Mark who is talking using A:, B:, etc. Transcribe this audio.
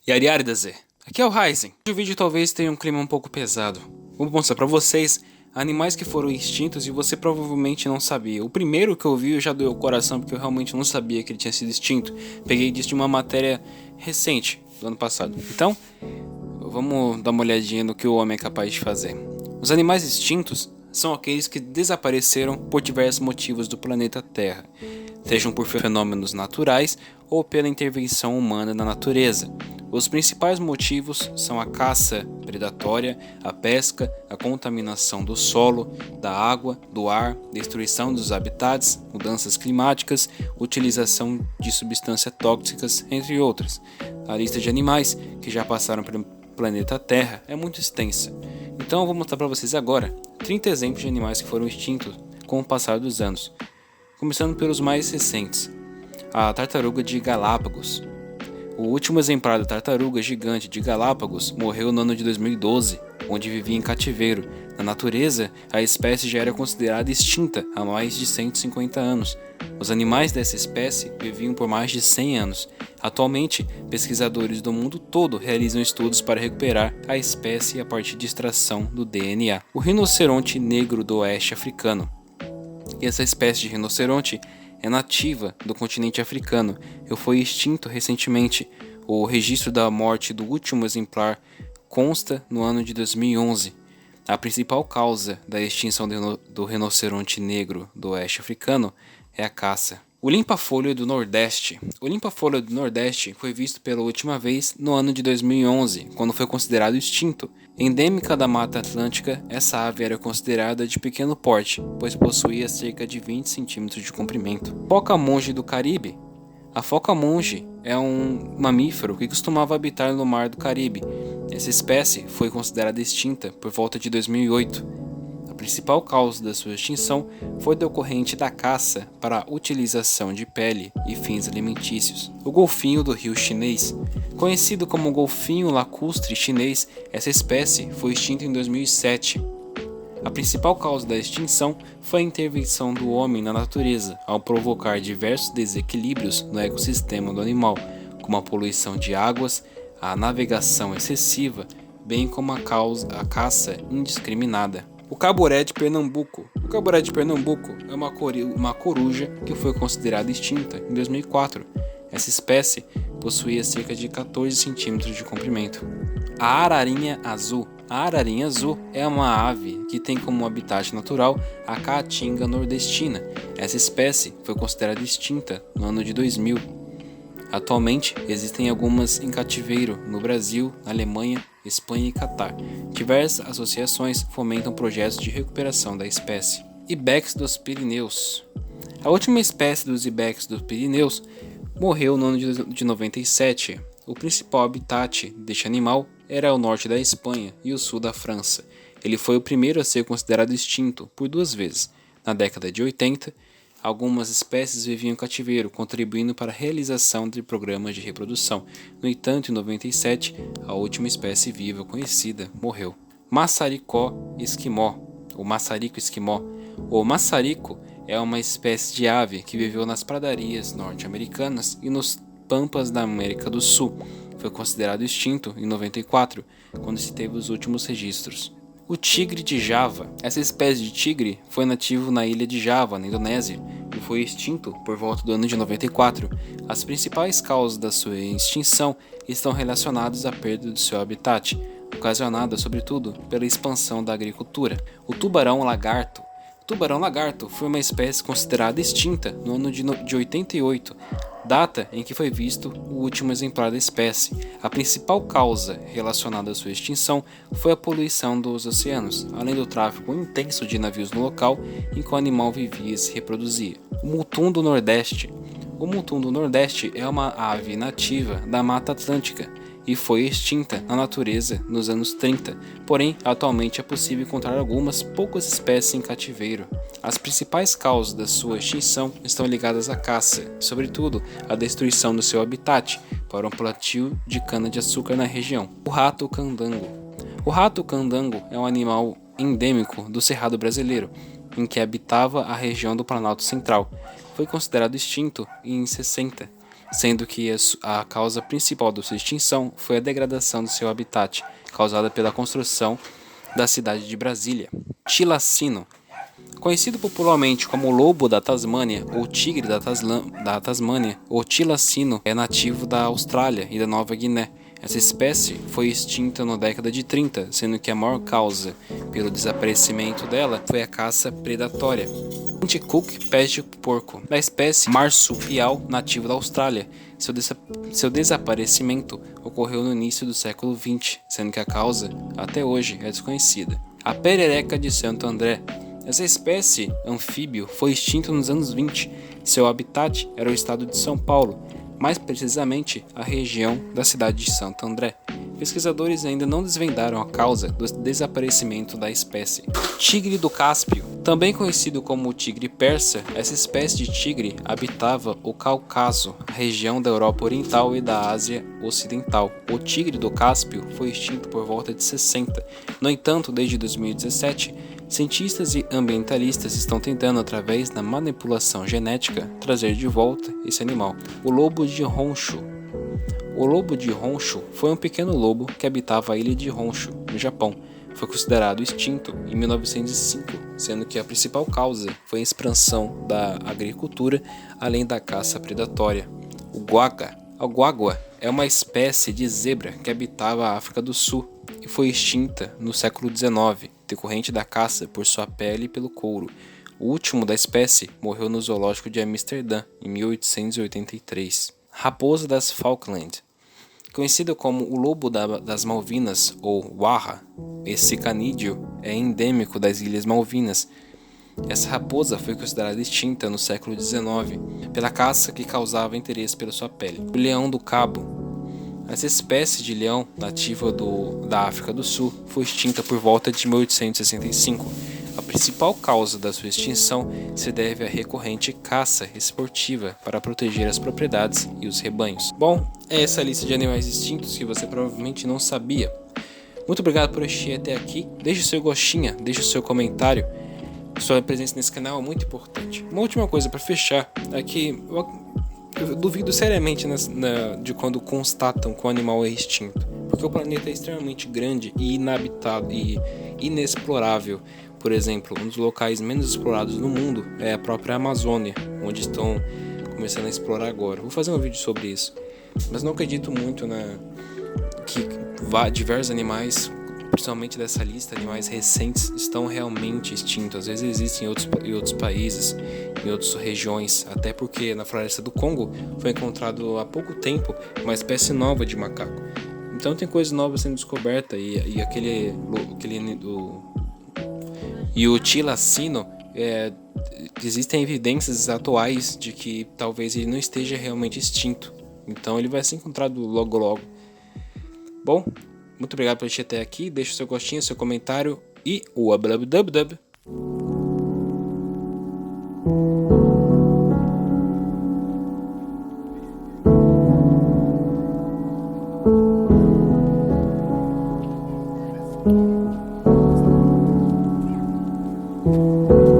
A: Yariaridazê, aqui é o Ryzen. Hoje o vídeo talvez tenha um clima um pouco pesado. Vou mostrar pra vocês animais que foram extintos e você provavelmente não sabia. O primeiro que eu vi eu já doeu o coração porque eu realmente não sabia que ele tinha sido extinto. Peguei disso de uma matéria recente, do ano passado. Então, vamos dar uma olhadinha no que o homem é capaz de fazer. Os animais extintos são aqueles que desapareceram por diversos motivos do planeta Terra, sejam por fenômenos naturais ou pela intervenção humana na natureza. Os principais motivos são a caça predatória, a pesca, a contaminação do solo, da água, do ar, destruição dos habitats, mudanças climáticas, utilização de substâncias tóxicas, entre outras. A lista de animais que já passaram pelo planeta Terra é muito extensa. Então eu vou mostrar para vocês agora 30 exemplos de animais que foram extintos com o passar dos anos. Começando pelos mais recentes. A tartaruga de Galápagos. O último exemplar da tartaruga gigante de Galápagos morreu no ano de 2012, onde vivia em cativeiro. Na natureza, a espécie já era considerada extinta há mais de 150 anos. Os animais dessa espécie viviam por mais de 100 anos. Atualmente, pesquisadores do mundo todo realizam estudos para recuperar a espécie a partir de extração do DNA. O rinoceronte negro do oeste africano. Essa espécie de rinoceronte é nativa do continente africano e foi extinto recentemente. O registro da morte do último exemplar consta no ano de 2011. A principal causa da extinção do rinoceronte negro do oeste africano é a caça. O limpa-folha do Nordeste. O limpa-folha do Nordeste foi visto pela última vez no ano de 2011, quando foi considerado extinto. Endêmica da Mata Atlântica, essa ave era considerada de pequeno porte, pois possuía cerca de 20 centímetros de comprimento. Foca-monge do Caribe. A foca-monge é um mamífero que costumava habitar no mar do Caribe. Essa espécie foi considerada extinta por volta de 2008. A principal causa da sua extinção foi decorrente da caça para a utilização de pele e fins alimentícios. O golfinho do rio chinês. Conhecido como golfinho lacustre chinês, essa espécie foi extinta em 2007. A principal causa da extinção foi a intervenção do homem na natureza, ao provocar diversos desequilíbrios no ecossistema do animal, como a poluição de águas, a navegação excessiva, bem como a caça indiscriminada. O caburé de Pernambuco. O caburé de Pernambuco é uma coruja que foi considerada extinta em 2004. Essa espécie possuía cerca de 14 centímetros de comprimento. A ararinha azul. A ararinha azul é uma ave que tem como habitat natural a caatinga nordestina. Essa espécie foi considerada extinta no ano de 2000. Atualmente, existem algumas em cativeiro no Brasil, na Alemanha, Espanha e Catar. Diversas associações fomentam projetos de recuperação da espécie. Ibex dos Pirineus. A última espécie dos ibex dos Pirineus morreu no ano de 97. O principal habitat deste animal era o norte da Espanha e o sul da França. Ele foi o primeiro a ser considerado extinto por 2 vezes. Na década de 80, algumas espécies viviam em cativeiro, contribuindo para a realização de programas de reprodução. No entanto, em 97, a última espécie viva conhecida morreu. Maçaricó esquimó, ou maçarico esquimó. O maçarico é uma espécie de ave que viveu nas pradarias norte-americanas e nos pampas da América do Sul. Foi considerado extinto em 94, quando se teve os últimos registros. O tigre de Java. Essa espécie de tigre foi nativo na ilha de Java, na Indonésia, e foi extinto por volta do ano de 94. As principais causas da sua extinção estão relacionadas à perda do seu habitat, ocasionada sobretudo pela expansão da agricultura. O tubarão-lagarto. O tubarão-lagarto foi uma espécie considerada extinta no ano de 88, data em que foi visto o último exemplar da espécie. A principal causa relacionada à sua extinção foi a poluição dos oceanos, além do tráfego intenso de navios no local em que o animal vivia e se reproduzia. O mutum do Nordeste. O mutum do Nordeste é uma ave nativa da Mata Atlântica e foi extinta na natureza nos anos 30, porém atualmente é possível encontrar algumas poucas espécies em cativeiro. As principais causas da sua extinção estão ligadas à caça, sobretudo a destruição do seu habitat para um plantio de cana-de-açúcar na região. O rato-candango. O rato-candango é um animal endêmico do Cerrado brasileiro, em que habitava a região do Planalto Central. Foi considerado extinto em 60. sendo que a causa principal da sua extinção foi a degradação do seu habitat, causada pela construção da cidade de Brasília. Tilacino, conhecido popularmente como lobo da Tasmânia ou tigre da Tasmânia, o tilacino é nativo da Austrália e da Nova Guiné. Essa espécie foi extinta na década de 30, sendo que a maior causa pelo desaparecimento dela foi a caça predatória. Cook pés de porco, da espécie marsupial nativa da Austrália. Seu desaparecimento ocorreu no início do século XX, sendo que a causa, até hoje, é desconhecida. A perereca de Santo André. Essa espécie anfíbio foi extinta nos anos 20. Seu habitat era o estado de São Paulo, mais precisamente a região da cidade de Santo André. Pesquisadores ainda não desvendaram a causa do desaparecimento da espécie. Tigre do Cáspio, também conhecido como tigre persa, essa espécie de tigre habitava o Cáucaso, a região da Europa Oriental e da Ásia Ocidental. O tigre do Cáspio foi extinto por volta de 60. No entanto, desde 2017, cientistas e ambientalistas estão tentando, através da manipulação genética, trazer de volta esse animal. O lobo de Honshu. O lobo de Honshu foi um pequeno lobo que habitava a ilha de Honshu, no Japão. Foi considerado extinto em 1905, sendo que a principal causa foi a expansão da agricultura, além da caça predatória. O guaga. A guagua é uma espécie de zebra que habitava a África do Sul e foi extinta no século XIX, decorrente da caça por sua pele e pelo couro. O último da espécie morreu no zoológico de Amsterdã, em 1883. Raposa das Falkland. Conhecida como o lobo das Malvinas ou Waha, esse canídeo é endêmico das Ilhas Malvinas. Essa raposa foi considerada extinta no século XIX pela caça que causava interesse pela sua pele. O leão do Cabo. Essa espécie de leão nativa da África do Sul foi extinta por volta de 1865. A principal causa da sua extinção se deve à recorrente caça esportiva para proteger as propriedades e os rebanhos. Bom, é essa a lista de animais extintos que você provavelmente não sabia. Muito obrigado por assistir até aqui. Deixe o seu gostinho, deixe o seu comentário. Sua presença nesse canal é muito importante. Uma última coisa para fechar é que eu duvido seriamente de quando constatam que o animal é extinto, porque o planeta é extremamente grande e inabitado e inexplorável. Por exemplo, um dos locais menos explorados no mundo é a própria Amazônia, onde estão começando a explorar agora. Vou fazer um vídeo sobre isso, mas não acredito muito que diversos animais, principalmente dessa lista, animais recentes, estão realmente extintos. Às vezes existem em outros países, em outras regiões, até porque na floresta do Congo foi encontrado há pouco tempo uma espécie nova de macaco. Então tem coisas novas sendo descobertas e o tilacino, existem evidências atuais de que talvez ele não esteja realmente extinto. Então ele vai ser encontrado logo logo. Bom, muito obrigado por assistir até aqui. Deixe o seu gostinho, seu comentário e o ablabdubdub.